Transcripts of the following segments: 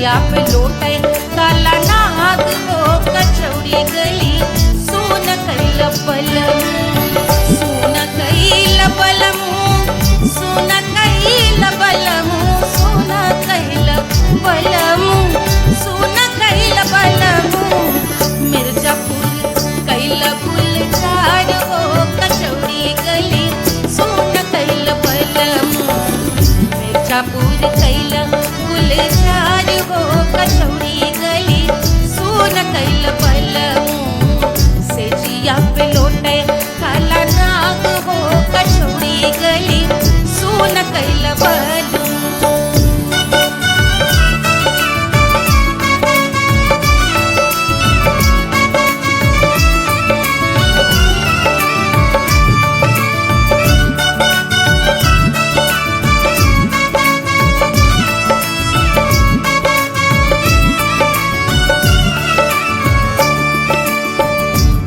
जिया पे लोटे काला नाग हो कचौड़ी गली सोन कैल बलम सोन कैल बलम सोन कैल बलम सोन कैल बलम सोन कैल बलम मिर्जापुर कैल गुलजार हो कचौड़ी गली सोन कैल बलम मिर्जापुर कैल गुलजार हो कचौड़ी गली सोन कैल बलम से जिया पे लोटे काला नाग हो कचौड़ी गली सोन कैल बलम।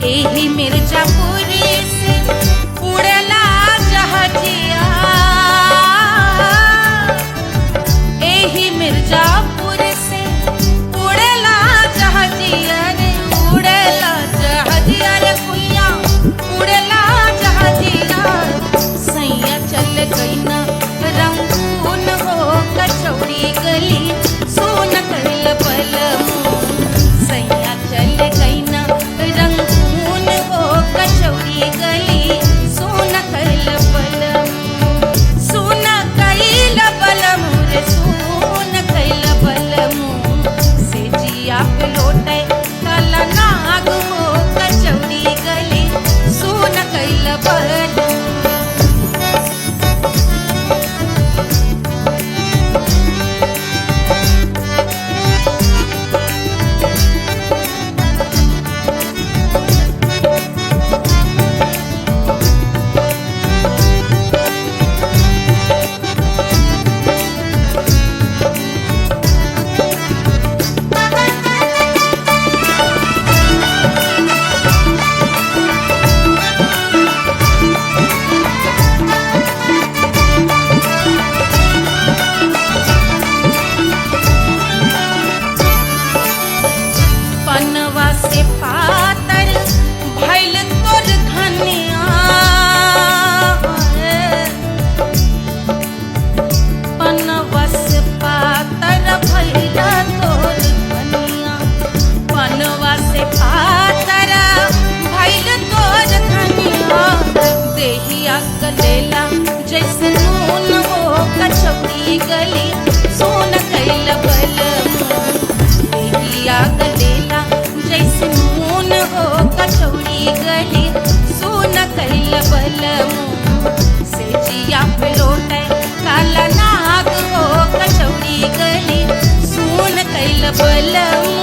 एही मिर्जापुर से उड़ला जहाजिया एही मिर्जापुर से उड़ला जहाजिया रे उड़ला जहाजिया रे कुइया उड़ला जहाजिया सैया चल गई ना रंगून हो कचौड़ी गली सोन कैल बलम सैया चल गई ना रंगून हो कचौड़ी गली सोन कैल बलम सोन कैल बलम रे सोन कैल बलम से जिया पे लोटे काला नाग हो कचौड़ी गली सोन कैल बलम। पनवा से पातर भइल तोर धनिया पनवा से पातर भइल तोर धनिया पनवा से पातर भइल तोर धनिया देहिया गलेला जैसे नून हो कचौड़ी गली सोन कैल बलम देहिया गलेला जैसे नून हो कचौड़ी गली सोन कैल बलम से जिया पे लोटे काला नाग हो कचौड़ी गली सोन कैल बलम।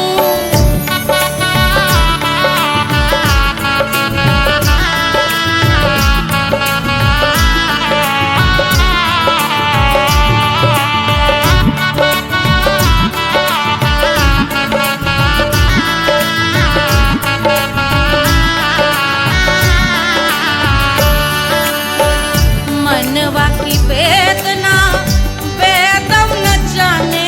मनवा की वेदना वेदम न जाने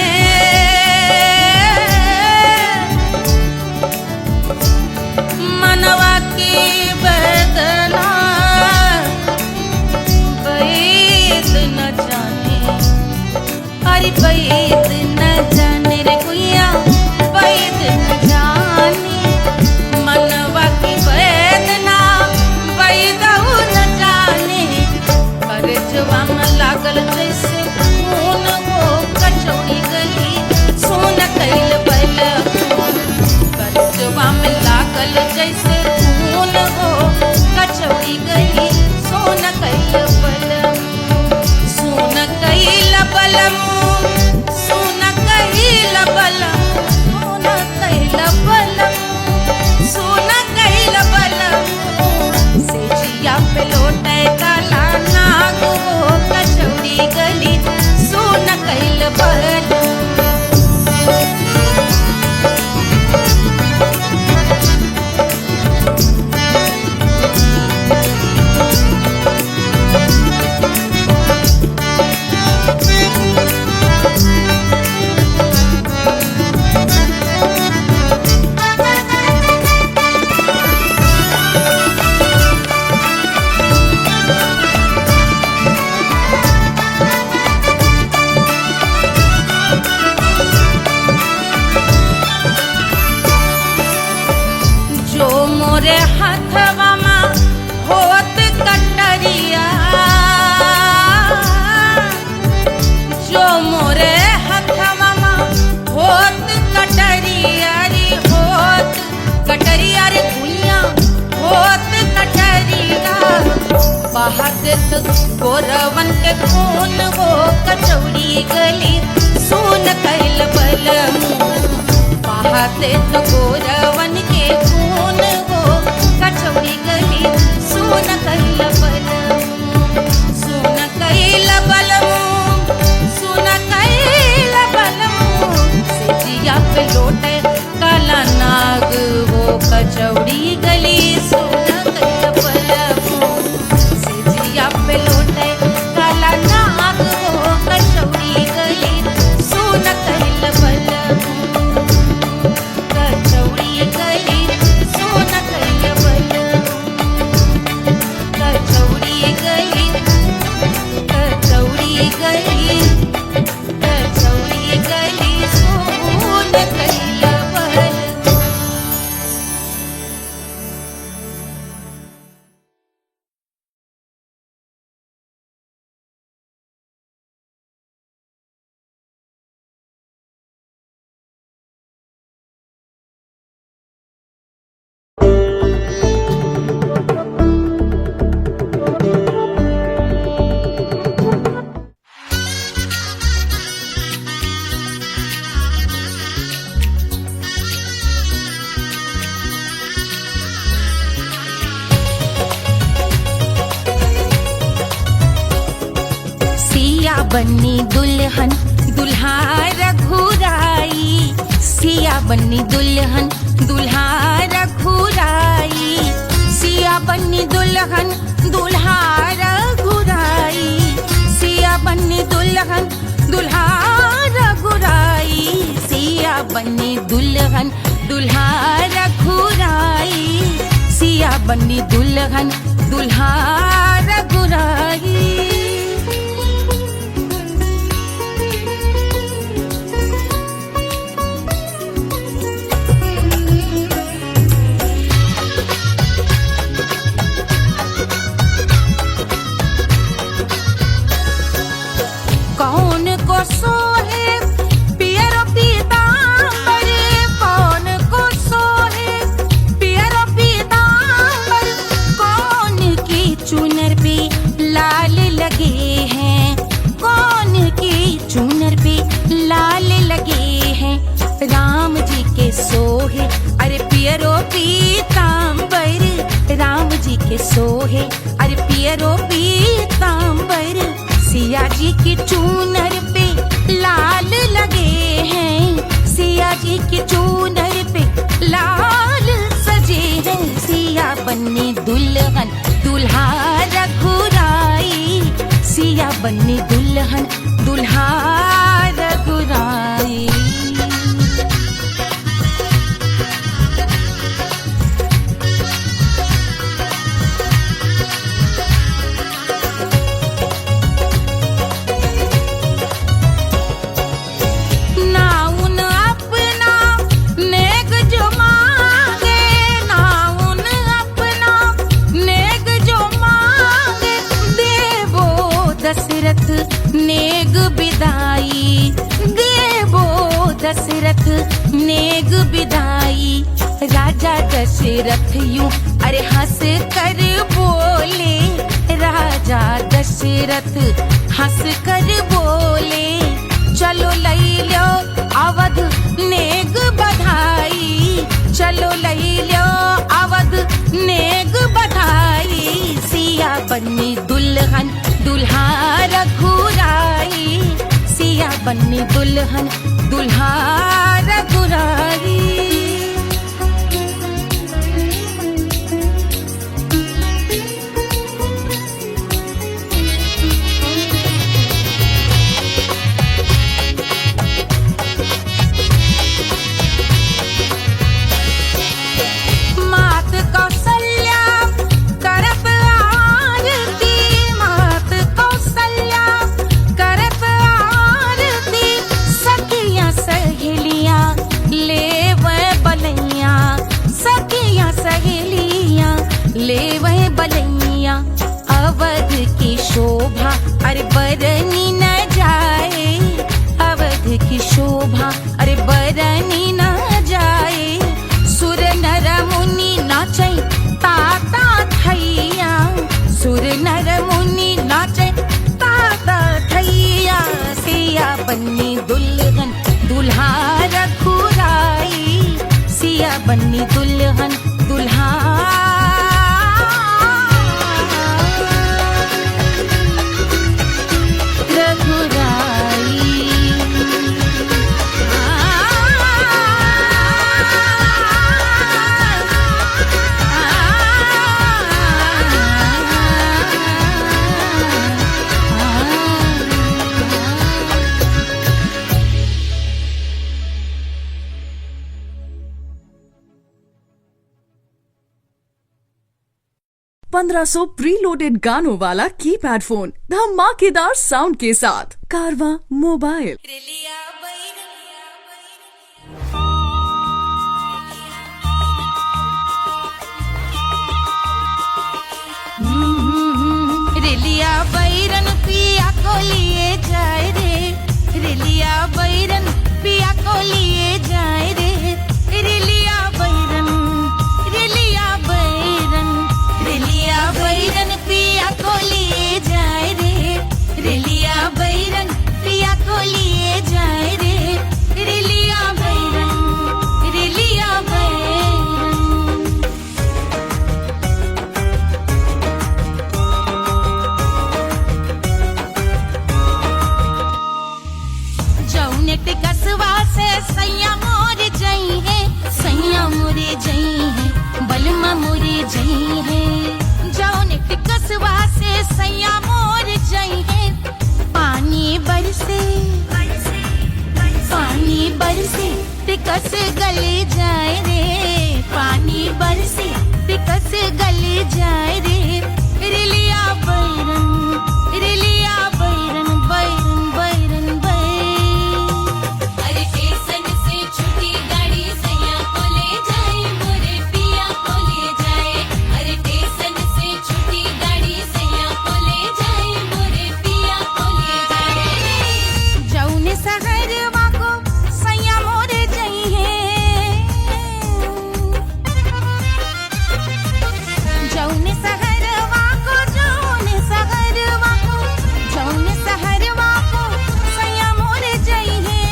गोरवन के खून वो कचौड़ी गली सुन कैल बलमू बहाते तो गोरवन के खून वो कचौड़ी गली सुन कैल बलमू सुन कैल बलमू सुन कैल बलमू सिजिया पे लोटे काला नाग वो कचौड़ी गली सुन कैल बलमू सिजिया पे लोटे काला नाग वो कचौड़ी गली सुन कैल बलमू कचौड़ी गली सुन कैल बलमू कचौड़ी गली कचौड़ी गली कचौड़ी गली सुन कैल बलमू। सिया बन्नी दुल्हन दुल्हा रघुराई सिया बन्नी दुल्हन दुल्हा रघुराई सिया बन्नी दुल्हन दुल्हा रघुराई सिया बन्नी दुल्हन दुल्हा रघुराई सिया बन्नी दुल्हन दुल्हा रघुराई सिया बन्नी दुल्हन दुल्हा रघुराई। कौन को सोहे पियरो पीतांबर कौन को सोहे पियरो पीतांबर कौन की चुनर पे लाल लगे हैं कौन की चुनर पे लाल लगे हैं राम जी के सोहे अरे पियरो पीतांबर राम जी के सोहे अरे पियरो पीतांबर सिया जी की चूनर पे लाल लगे हैं सिया जी की चूनर पे लाल सजे हैं सिया बन्नी दुल्हन दुल्हा रघुराई सिया बन्नी दुल्हन दुल्हा रघुराई। नेग बिदाई देवो दशरथ नेग बिदाई राजा दशरथ यूं अरे हंस कर बोले राजा दशरथ हंस कर बोले चलो लई लो अवध नेग बधाई चलो लई लो अवध नेग बधाई सिया बन्नी दुल्हन दुल्हा रघुराई सिया बन्नी दुल्हन दुल्हा रघुराई। मात कौशल्या करत आरती मात कौशल्या करत आरती सखियां सहे बन्नी दुल्हन दुल्हा रघुराई, सिया बन्नी दुल्हन दुल्हा ₹1500 प्रीलोडेड गानों वाला कीपैड फोन धमाकेदार साउंड के साथ कारवा मोबाइल। रेलिया बैरन पिया को लिए जाए रे, रेलिया बैरन पिया को लिए जाए रे, रेलिया बैरन, रेलिया बैरन, रेलिया बैरन पिया को लिए जाए रे, रेलिया बैरन पिया को लिए जाए रे, रेलिया बैरन, रेलिया बैरन। जौने टिकसवा से सैया मोर जई है, सैया मोरे जई है, बलमा मोरे जई है। जौने टिकसवा से सैया मोर जई है, पानी बरसे, पानी बरसे टिकस गले जाए रे, पानी बरसे टिकस गले जाए रे, रेलिया बैरन, रेलिया बैरन, बैरन बैरन बैरन। अरे स्टेशन से छुट्टी गाड़ी सैया को ले जाए, मोरे पिया को ले जाए। अरे स्टेशन से छुट्टी गाड़ी सैया को ले जाए, मोरे पिया को ले जाए। जौने सहरवा को सैया मोरे जई है, जौने सहरवा को, जौने सहरवा को, जौने सहरवा को सैया मोरे जई है।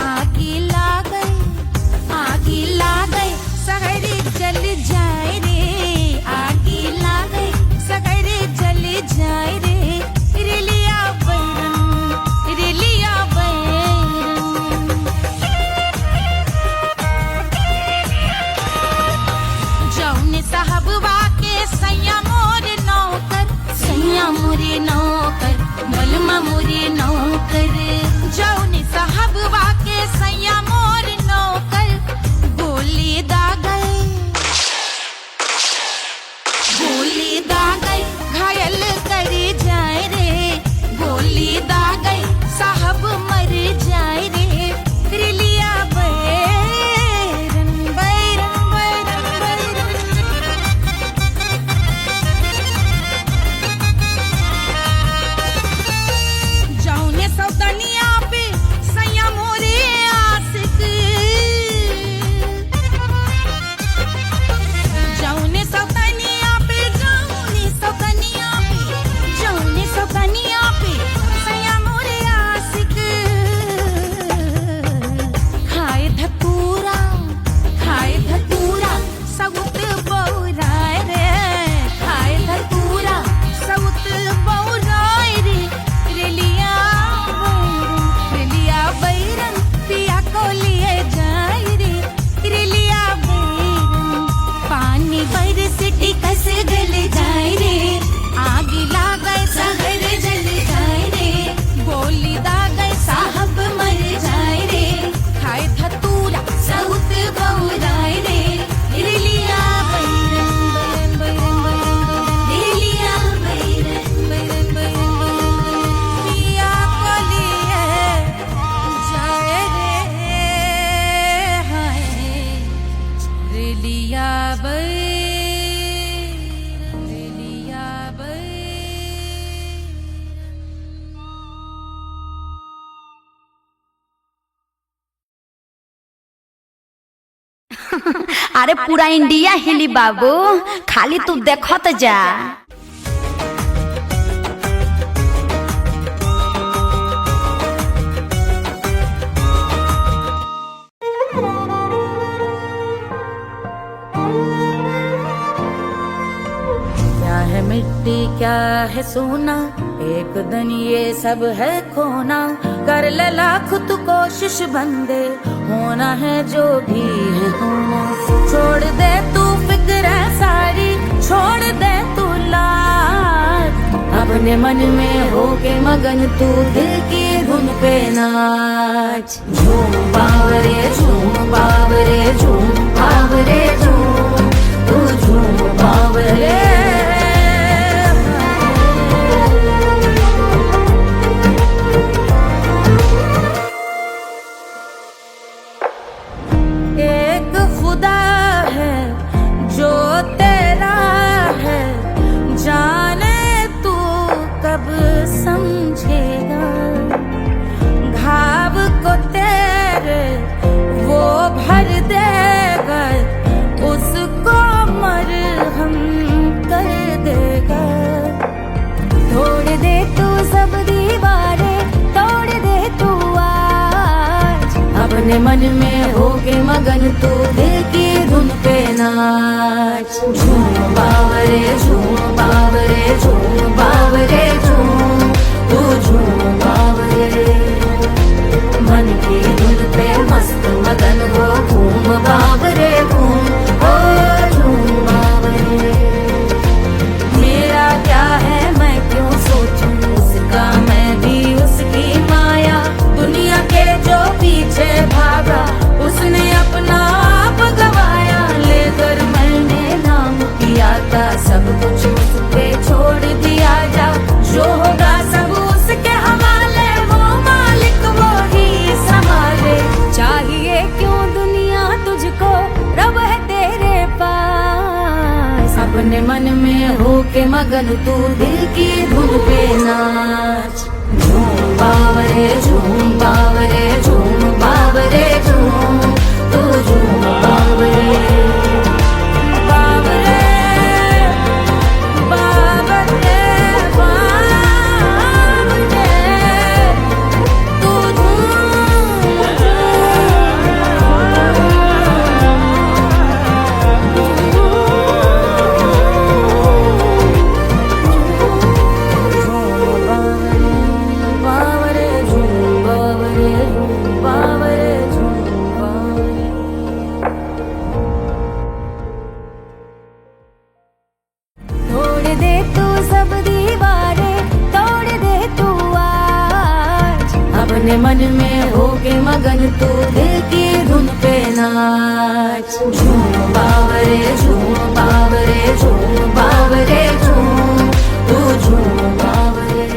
आगी लागल, आगी लागल सहरी जल जाए रे, आगी लागल सहरी जल जाए रे, रेलिया बैरन, रेलिया बैरन। जौने साहबवा के सैया मोर नौकर, सैया मोरे नौकर, बलमा मोरे नौकर। जौने साहबवा के सैया मोर नौकर, गोली दागल, गोली दागल घायल करे जाए रे, गोली दागल साहब मर जाए रे, रेलिया बैरन, बैरन बैरन बैरन। जौने सौतनिया पे सैया मोरे आशिक, जौने सौतनिया पे, जौने सौतनिया पे, जौने सौतनिया पे सैया मोरे आशिक। खाए धतूरा, खाए धतूरा सउत बौराए रे, खाए धतूरा सउत बौराए रे, रेलिया बैरन, रेलिया बैरन पिया को लिए जाए रे, रेलिया बैरन। पानी बरस टिकस गल जाए रे, आगी लागल सहर जल जाए रे, गोली दागल साहब मर जाए रे, खाए धतूरा सउत बौराए रे, रेलिया बैरन, बैरन बैरन बैरन, रेलिया बैरन, बैरन बैरन बैरन। पिया को लिए जाए रे, हाय रेलिया बैरन, रेलिया बैरन। अरे पूरा इंडिया हिली बाबू, खाली तू देखत जा। क्या है सोना, एक दिन ये सब है खोना। कर ले लाख तू कोशिश बंदे, होना है जो भी है होना। छोड़ दे तू फिक्र है सारी, छोड़ दे तू लाज। अपने मन में होके मगन तू दिल की धुन पे नाच। झूम बावरे झूम बावरे झूम बावरे झूम, तू झूम बावरे। एक खुदा है जो तेरा है, जाने तू कब समझेगा। घाव को तेरे वो भर देगा, उसको मरहम कर देगा। तोड़ दे तू सब दीवारें, तोड़ दे तू आज। अपने मन में होके मगन तू दिल की धुन पे नाच। झूम बावरे झूम बावरे झूम बावरे झूम, तू झूम बावरे। मन की धुन पे मस्त मगन हो, घूम बावरे घूम, ओ झूम बावरे। मेरा क्या है मैं क्यों सोचूं, उसका मैं भी उसकी माया। दुनिया के जो पीछे भागा, उसने अपना आप गवाया। लेकर मैंने नाम किया था, सब कुछ उस पे छोड़ दिया जा। जो होगा सब उसके हवाले, वो मालिक वो ही संभाले। चाहिए क्यों दुनिया तुझको, रब है तेरे पास। अपने मन में होके मगन तू दिल की धुन पे नाच। झूम बावरे झूम बावरे झूम बावरे झूम, तू झूम बावरे। बावरे बावरे बावरे, तू बावरे झूम बावरे झूम बावरे झूम बावरे। तोड़ दे तू सब दीवारें, तोड़ दे तू आज। अपने मन में होके मगन तू दिल की धुन पे नाच। झूम बावरे झूम बावरे झूम बावरे झूम, तू झूम बावरे।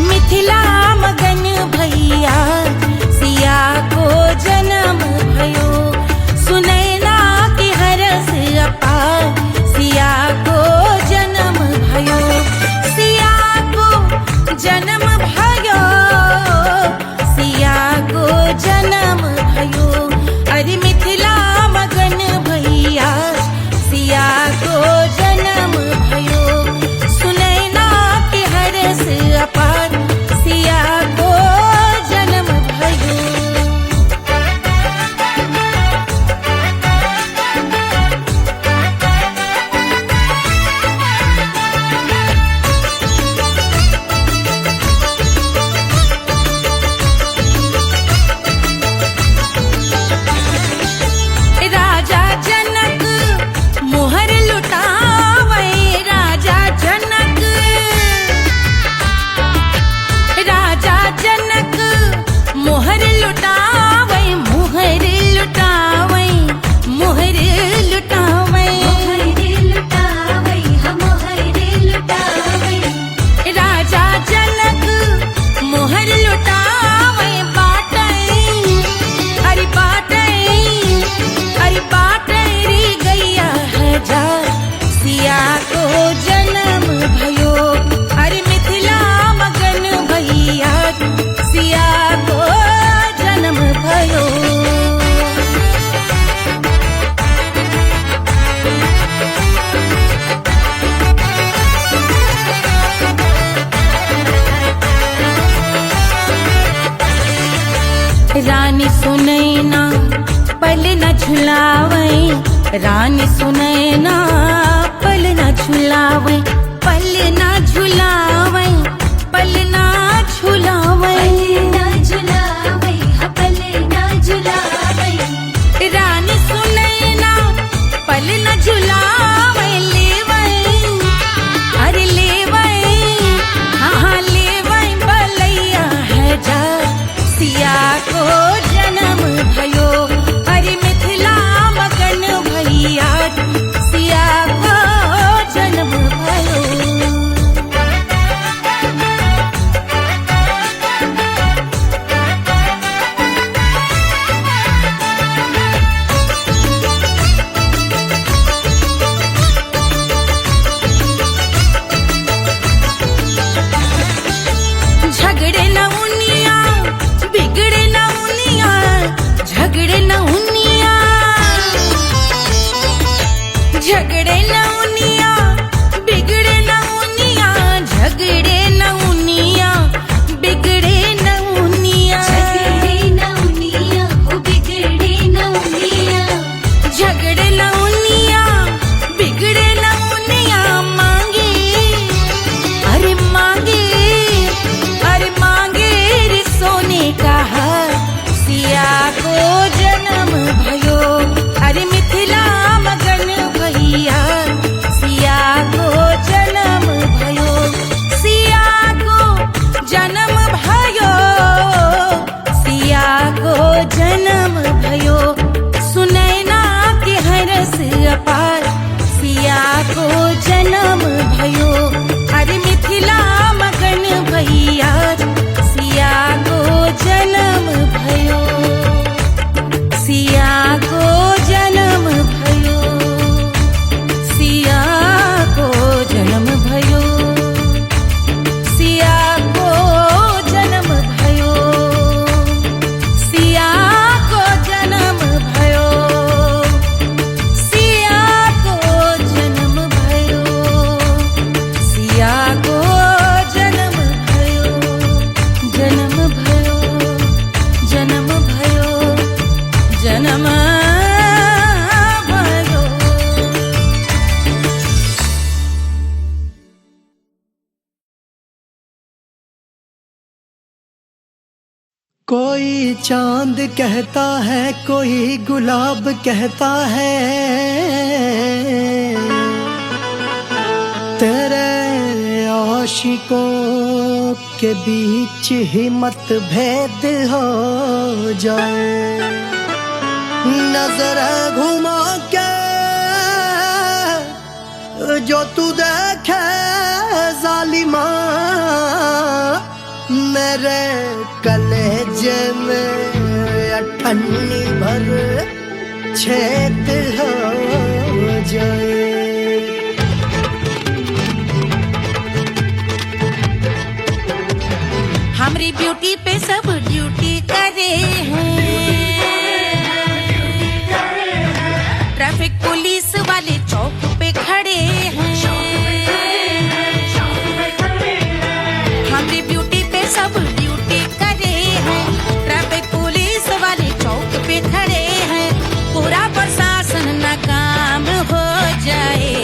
मिथिला मगन रानी सुनैना पल ना झुलावे, पल ना झुलावे, पल ना झुलावे, ना झुलावै पल ना झुलावै रानी सुनैना पल ना झुलावे, लेवै अरे लेवै, हाँ हाँ लेवै बलैया है जा, सिया को जन्म भयो, अरे मिथिला मगन भैया, सिया को जन्म भयो। झगड़े न उनिया, बिगड़े न उनिया, झगड़े न उनिया, झगड़े न उनिया, बिगड़े न उनिया, झगड़े न उनिया, बिगड़े न उनिया, झगड़े नौनिया ओ बिगड़े नौनिया झगड़े न उनिया, बिगड़े न उनिया, मांगे अरे मांगे, अरे मांगे रे सोने का हार, सिया को जन्म भयो, अरे मिथिला मगन भैया, सिया को जन्म भयो, सिया को जन्म भयो, सिया को जन्म भयो, सुनैना के हरस अपार, सिया को जन्म भयो, अरे मिथिला मगन भैया, सिया को जन्म भयो, सिया को जन्म भयो, सिया को जन्म भयो, सिया को जन्म भयो, सिया को जन्म भयो, सिया को जन्म भयो, सिया को जन्म भयो, जन्म भयो, जन्म भयो, जन्म भयो। कोई चांद कहता है, कोई गुलाब कहता है, तेरे आशिकों के बीच ही मतभेद हो जाए, नजर घुमा के जो तू देखे जालिमा, मेरे कलेजे में अठन्नी भर छेद हो जाए। हमारी ब्यूटी पे सब ड्यूटी करे हैं, ट्रैफिक पुलिस वाले चौक पे खड़े हैं, हमारी ब्यूटी पे सब ड्यूटी करे हैं, ट्रैफिक पुलिस वाले चौक पे खड़े हैं, पूरा प्रशासन नाकाम हो जाए,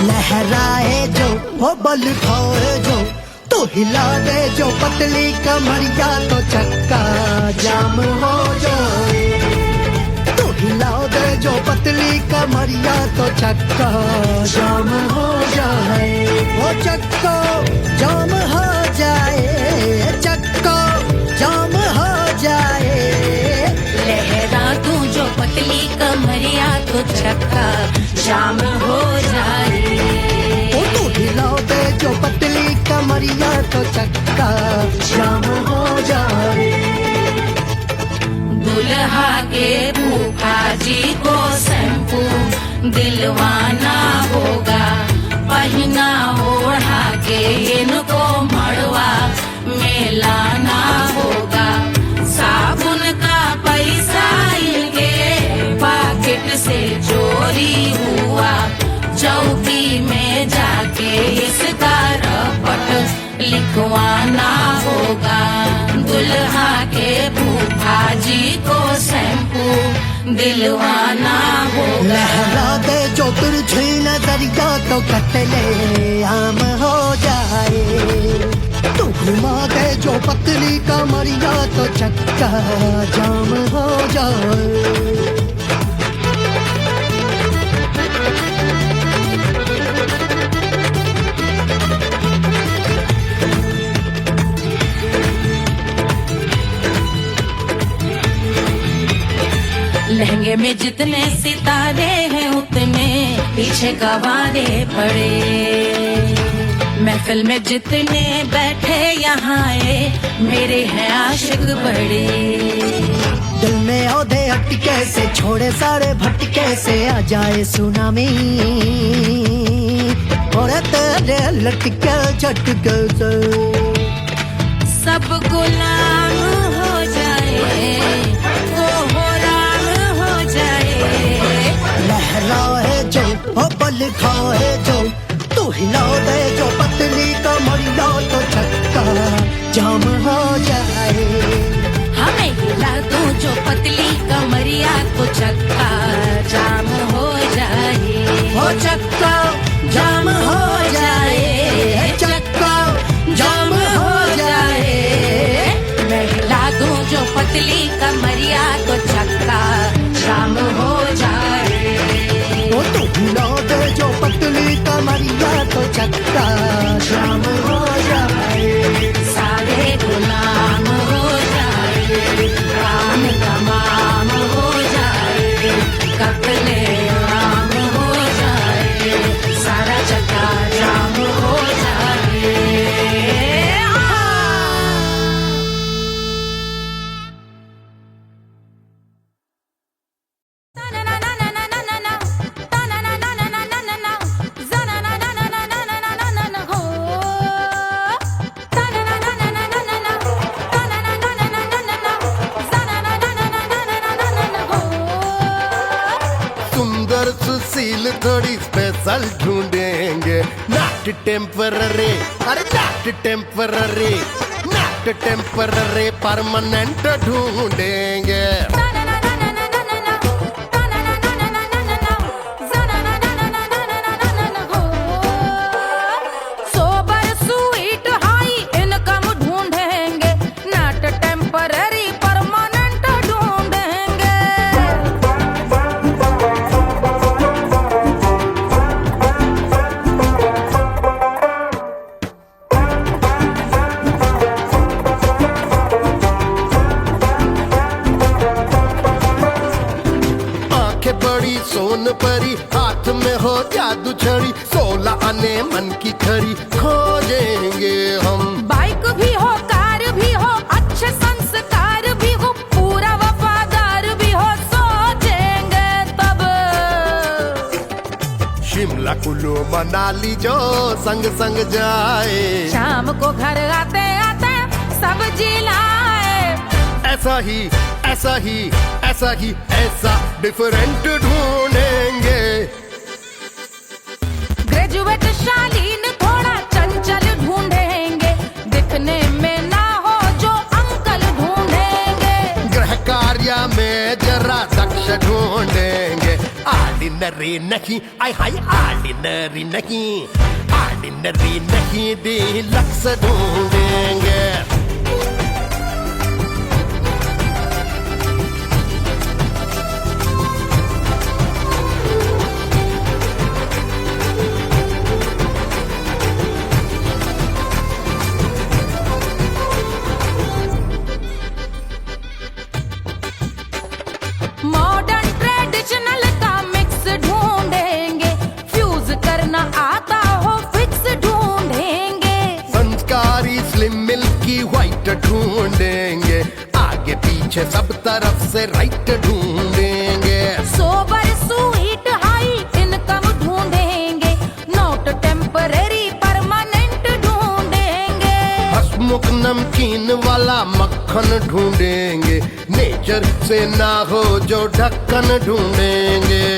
लहराए जो वो बल खाए जो, तो हिला दे जो पतली कमरिया, तो चक्का जाम हो जाए, तो हिला दे जो पतली कमरिया, तो चक्का जाम हो जाए, वो चक्का जाम हो जाए, चक्का जाम हो जाए, लहरा तू जो पतली कमरिया, तो चक्का जाम हो जाए, ओ तो हिलाओ दे जो पतली कमरिया, तो चक्का जाम हो जाए। दुल्हा के फूफा जी को शैम्पू दिलवाना होगा, पहना ओढ़ा के इनको मड़वा में लाना होगा, साबुन का पैसा इनके पाकिट से चोरी हुआ, चौकी में जाके इसका रपट लिखवाना होगा, दुल्हा के फूफा जी को शैम्पू दिलवाना होगा। लहरा दे जो तिरछी नजरिया तो कत्ले आम हो जाए। तू घुमा दे जो पतली कमरिया तो चक्का जाम हो जाए। लहंगे में जितने सितारे हैं उतने पीछे गवारे पड़े। महफिल में जितने बैठे यहाँ आए मेरे हैं आशिक बड़े। दिल में औधे अटके से छोड़े सारे भटके से आ जाए सुनामी। और तेरे लटके झटके से सब गुलाम हो जाए, वो राम हो जाए। लहराए जो ओ बल खाए जो तू हिला दे जो पतली कमरिया तो चक्का जाम हो जाए। हमें हिला दो जो पतली कमरिया तो चक्का जाम हो जाए। हो चक्का जाम हो जाए। चक्का जाम हो जाए। मैं हिला दूं जो पतली कमरिया तो चक्का जाम हो जाए। ओ तू हिला दे जो पतली कमरिया तो चक्का जाम हो जाए। सारे गुलाम हो जाए, काम तमाम हो जाए। कत्ले आम हो जाए, सारा चक्का जाम हो जाए। सुंदर सुशील थोड़ी स्पेशल ढूंढेंगे। नॉट टेम्पररी, अरे not temporary, not temporary permanent ढूंढेंगे। सोबर स्वीट हाई इनकम ढूंढेंगे, नॉट टेम्पररी परमानेंट ढूंढेंगे। आंखें बड़ी सोन परी, हाथ में हो जादू छड़ी। 16 आने मन की खरी खोजेंगे हम। बाइक भी हो, कार भी हो, अच्छे संस्कार भी हो, पूरा वफादार भी हो, सोचेंगे तब। शिमला कुल्लू मनाली जो संग संग जाए। शाम को घर आते आते सब्जी लाए। ऐसा ही ऐसा ही ऐसा ही ऐसा डिफरेंट ढूंढेंगे। ग्रेजुएट शालीन थोड़ा चंचल ढूंढेंगे, दिखने में ना हो जो अंकल ढूंढेंगे। गृह कार्य में जरा दक्ष ढूंढेंगे। ऑर्डिनरी नहीं, आई हाय ऑर्डिनरी नहीं, ऑर्डिनरी नहीं डीलक्स ढूंढेंगे। मॉडर्न ट्रेडिशनल का मिक्स ढूंढेंगे, फ्यूज करना आता हो फिक्स ढूंढेंगे। संस्कारी स्लिम मिल्की व्हाइट ढूंढेंगे। आगे पीछे सब तरफ से राइट ढूंढेंगे। सोबर स्वीट हाई इनकम ढूंढेंगे, नॉट टेम्पररी परमानेंट ढूंढेंगे। हंसमुख नमकीन वाला मक्खन ढूंढेंगे। नेचर से ना हो जो ढक्कन ढूंढेंगे।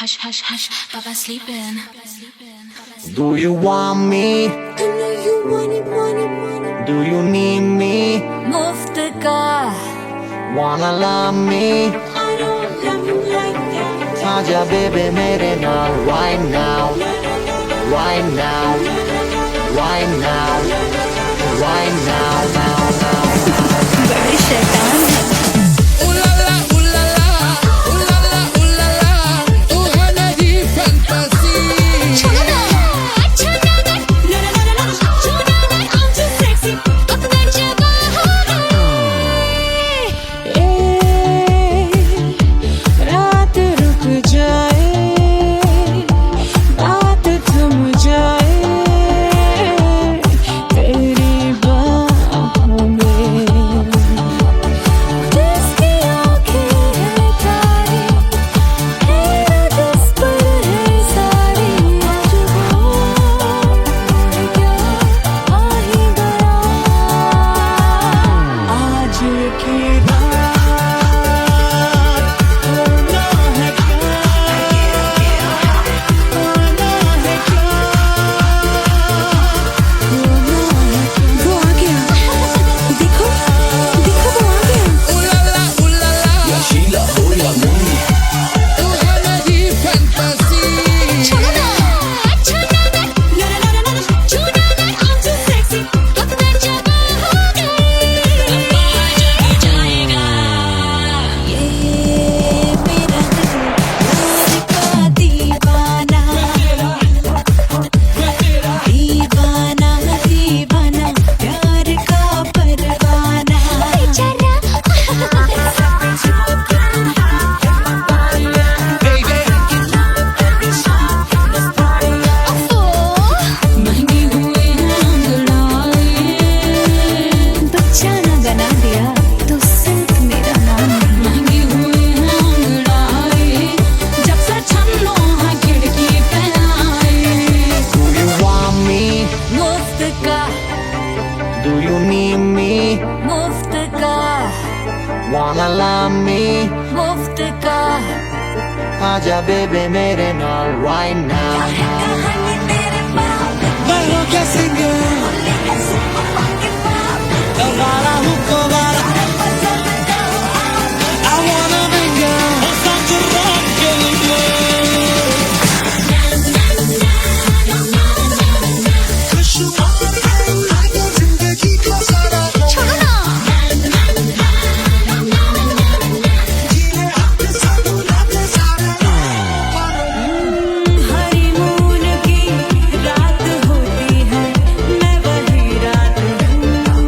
Hush, hush, hush, Papa sleeping. Do you want me? Do you need me? मुफ्त का Wanna love me? आजा baby मेरे नाल right now, right now, right now, right now, now, now. बड़े शैतान है। Wanna love me? मुफ्त का आजा baby मेरे नाल right now. मैं हूँ क्या सिंगर, दोबारा हूँ दोबारा. I wanna be girl, such a rock जिंदगी का सारा हनीमून की रात होती है, मैं वही रात हूँ।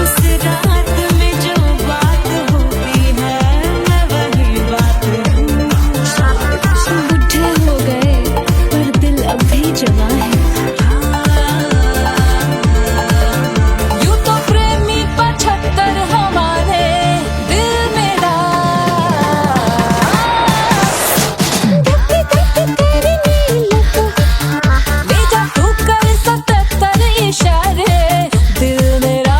उस रात में जो बात होती है, मैं वही बात हूँ। बुढ़े हो गए पर दिल अब भी जवां है। यूं तो प्रेमी 75 हमारे दिल मेरा भेजा तू कर 77 इशारे दिल मेरा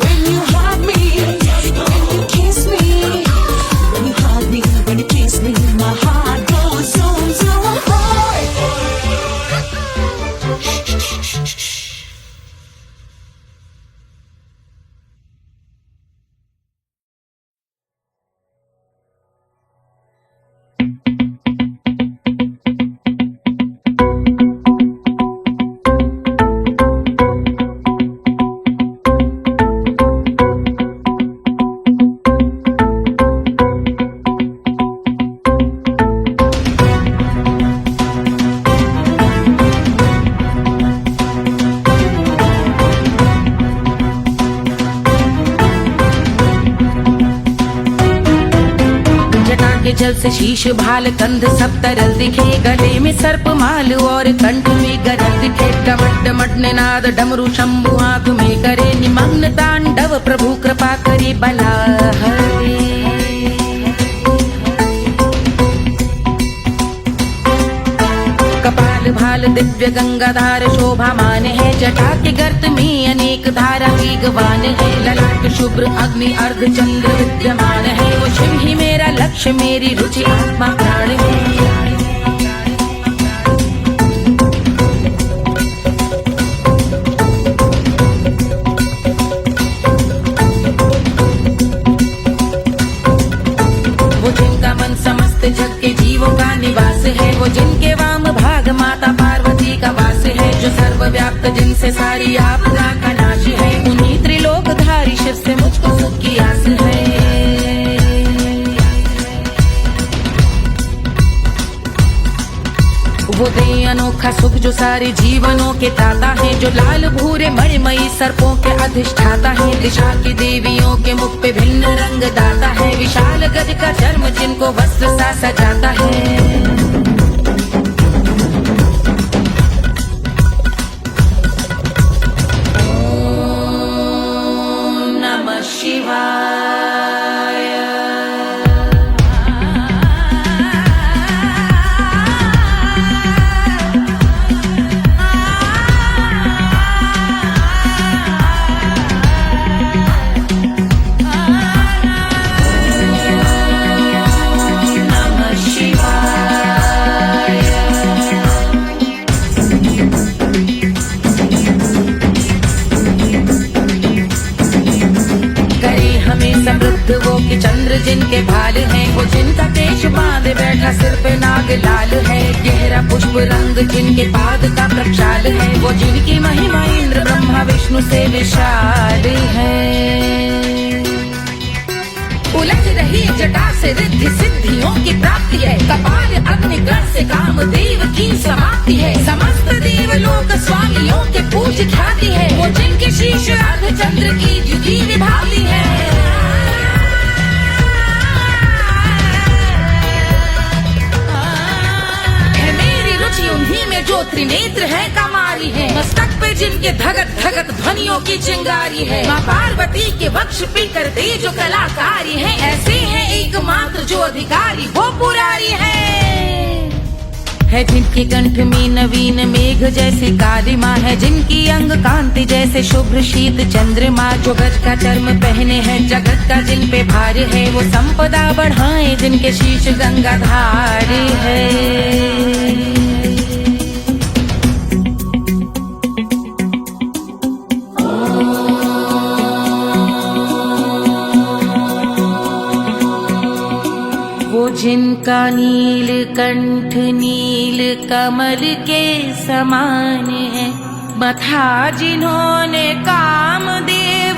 When you hug me, when you kiss me, when you hug me, when you kiss me, my heart goes zoom zoom. जटा के जल से शीश भाल कंध सब तरल दिखे, गले में सर्प माल और कंठ में गरल दिखे। डमट डमट निनाद डमरू शंभु आंख में करे निमग्न तांडव, प्रभु कृपा करे बला हरे। कपाल भार बाल दिव्य गंगाधार शोभामान है, जटा के गर्त में अनेक धारा वेगवान है, ललाट शुभ्र अग्नि अर्ध चंद्र विद्यमान है, वो शिव ही मेरा लक्ष्य मेरी रुचि आत्मा प्राण है। जग के जीवों का निवास है, वो जिनके वाम भाग माता पार्वती का वास है, जो सर्वव्याप्त जिनसे सारी आपदा का नाश है, उन्हीं त्रिलोकधारी शिव से मुझको सुख की आस है। वो दे अनोखा सुख जो सारे जीवनों के दाता है, जो लाल भूरे मणिमयी सर्पों के अधिष्ठाता है, दिशा की देवियों के मुख पे भिन्न रंग दाता है, विशाल गज का चर्म जिनको वस्त्र सा सजाता है। ओम नमः शिवाय। वो कि चंद्र जिनके भाल हैं, वो जिनका केश बांधे बैठा सिर पे नाग लाल है, गहरा पुष्प रंग जिनके पाद का प्रक्षाल है, वो जिनकी महिमा इंद्र ब्रह्मा विष्णु से विशाल है। उलझ रही जटा से रिद्धि सिद्धियों की प्राप्ति है, कपाल अग्निगण से कामदेव की समाप्ति है, समस्त देवलोक स्वामियों के पूज ख्याति है, वो जिनके शीश अर्ध चंद्र की द्युति विभाती है। उन्हीं में जो त्रिनेत्र है कमारी है, मस्तक पे जिनके धगत धगत ध्वनियों की चिंगारी है, माँ पार्वती के वक्ष पे करते जो कलाकारी है, ऐसे हैं एकमात्र जो अधिकारी वो पुरारी है जिनके कंठ में नवीन मेघ जैसे काली माँ है, जिनकी अंग कांति जैसे शुभ्र शीत चंद्रमा, जो गज का चर्म पहने हैं जगत का जिन पे भार है, वो संपदा बढ़ाए जिनके शीश गंगाधार है। जिनका नील कंठ नील कमल के समान है, मथा जिन्होंने कामदेव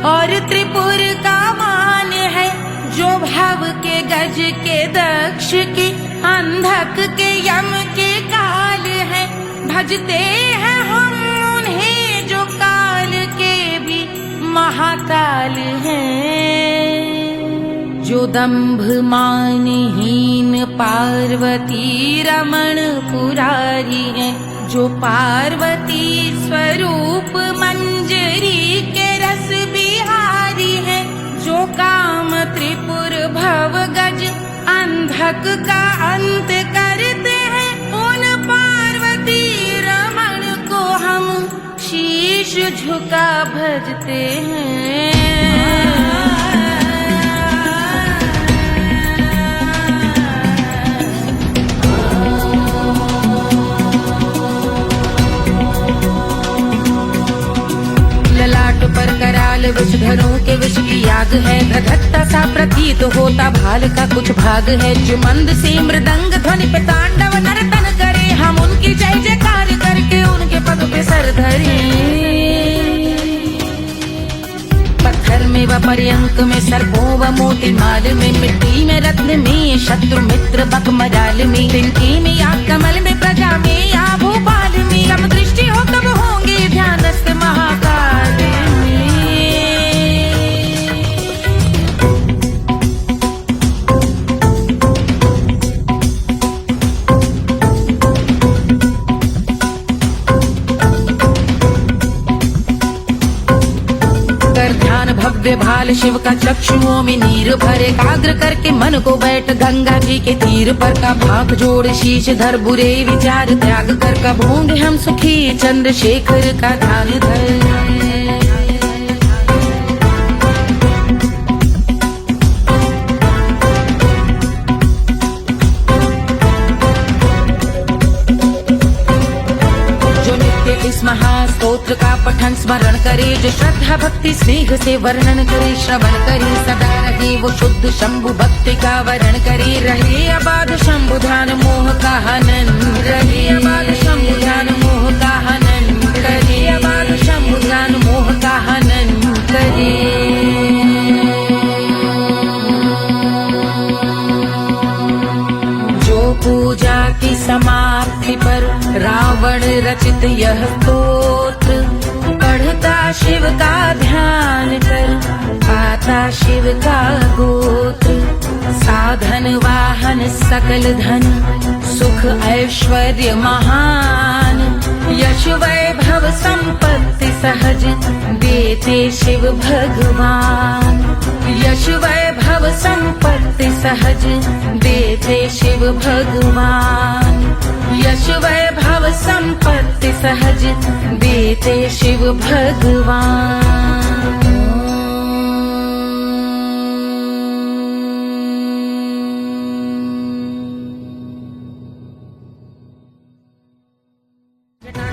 और त्रिपुर का मान है, जो भव के गज के दक्ष के अंधक के यम के काल है, भजते हैं हम उन्हें जो काल के भी महाकाल हैं, जो दंभ मानहीन पार्वती रमण पुरारी है, जो पार्वती स्वरूप मंजरी के रस बिहारी है, जो काम त्रिपुर भव गज अंधक का अंत करते हैं, उन पार्वती रमण को हम शीश झुका भजते हैं। पर कराल विषधरों के विष की याग है, धधकता सा प्रतीत होता भाल का कुछ भाग है, जो मंद से मृदंग ध्वनि पे तांडव नर्तन करे, हम उनकी जय जयकार करके उनके पद पे सर धरे। पत्थर में व पर्यंक में सर्पों व मोती माल में, मिट्टी में रत्न में शत्रु मित्र बक मजाल में, तिनके में या कमल में प्रजा में या भोपाल में, सम दृष्टि हो तब होंगे ध्यानस्थ महाकाल में। दिव्य भाल शिव का चक्षुओं में नीर भरे, एकाग्र करके मन को बैठ गंगा जी के तीर पर का भाग जोड़ शीश धर बुरे विचार त्याग कर कब होंगे हम सुखी चंद्रशेखर का ध्यान धर। इस महास्तोत्र का पठन स्मरण करे, जो श्रद्धा भक्ति स्नेह से वर्णन करे, श्रवण करे सदा रहे वो शुद्ध शंभु भक्ति का वरण करे, रहे अबाध शंभु ध्यान मोह का हनन, रहे अबाध शंभु ध्यान मोह का हनन करे, अबाध शंभु ध्यान मोह का हनन करे। पूजा की समाप्ति पर रावण रचित यह स्तोत्र, पढ़ता शिव का ध्यान कर पाता शिव का गोत्र, साधन वाहन सकल धन सुख ऐश्वर्य महान, यश वैभव संपत्ति सहज देते शिव भगवान, यश वैभव संपत्ति सहज देते शिव भगवान, यश वैभव संपत्ति सहज देते शिव भगवान।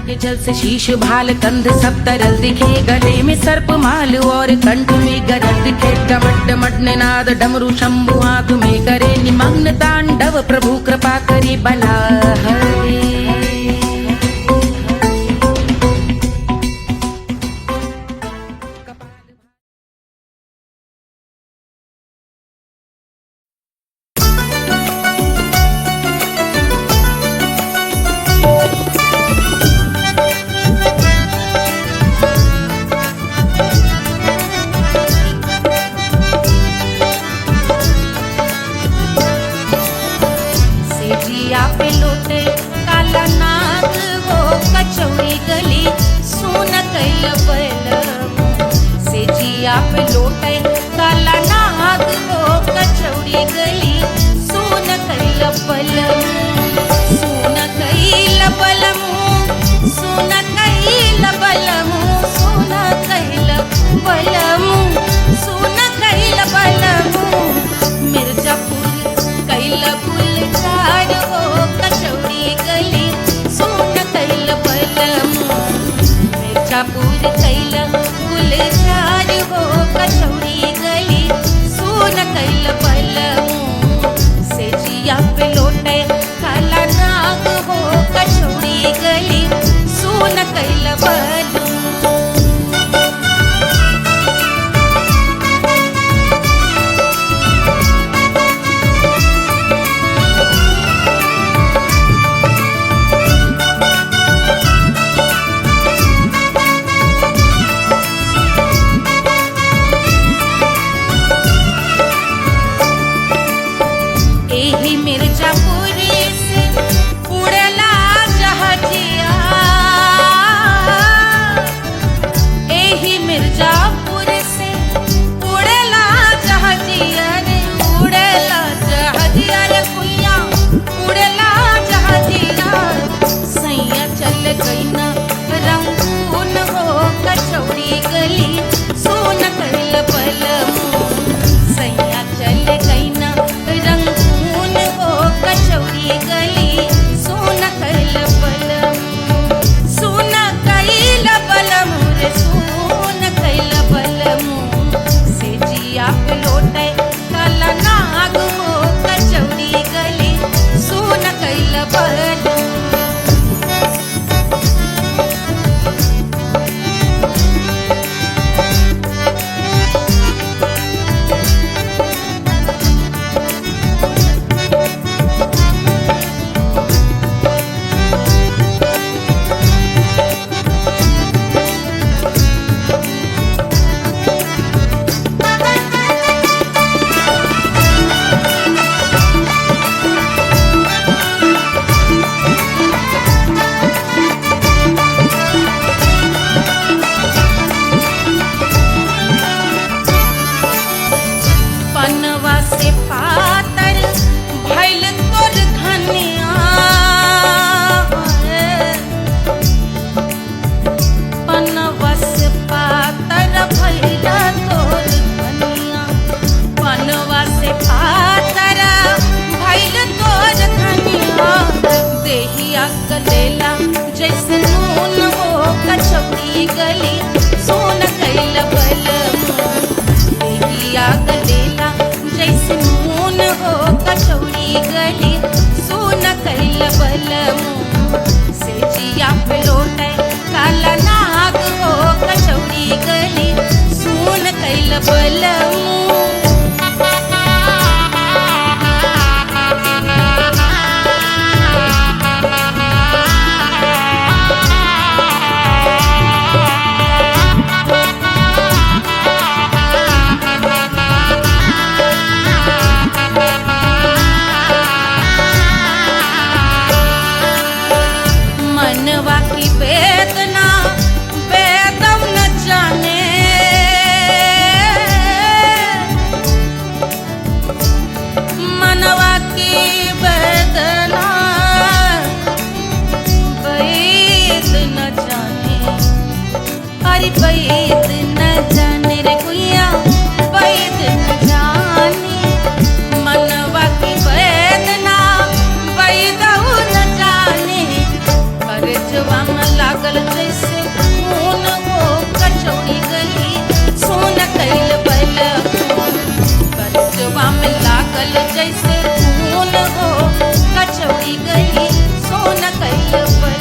के जल से शीश भाल कंध सब तरल दिखे, गले में सर्प माल और कंठ में गरज दिखे, डमट डमट निनाद डमरू शंभु हाथ में करे, निमग्न तांडव प्रभु कृपा करे बला हरे।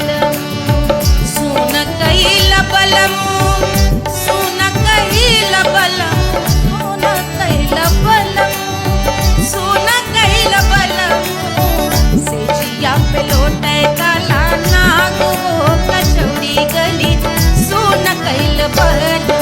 बलम सुन कैला बलम सुन कैला बलम सुन कैला बलम सुन कैला बलम से जिया पे लोटे काला नाग हो कचौड़ी गली सुन कैला बलम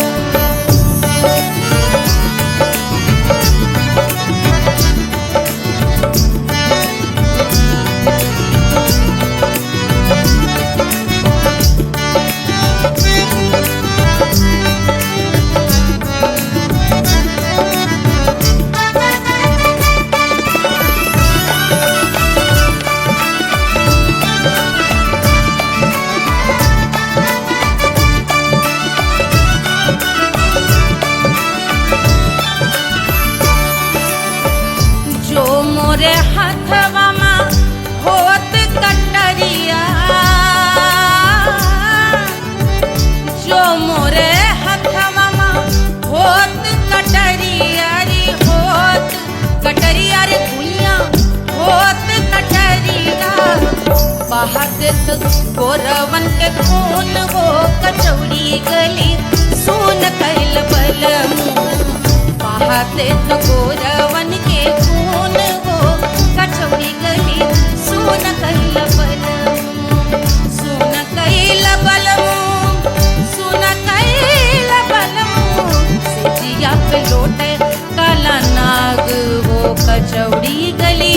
जो मोरे हथवा मा होत कटरिया जो मोरे हथवा मा होत कटरिया रे होत कटरिया रे भुइया होत कटरिया बहात गोरवन के खून हो कचौड़ी गली सुन कैल बलम बहाते तो गोरवन के खून हो कचौड़ी गली सुन कैल बलम सुन कैल बलम सुन कैल बलम से जिया पे लोटे काला नाग हो कचौड़ी गली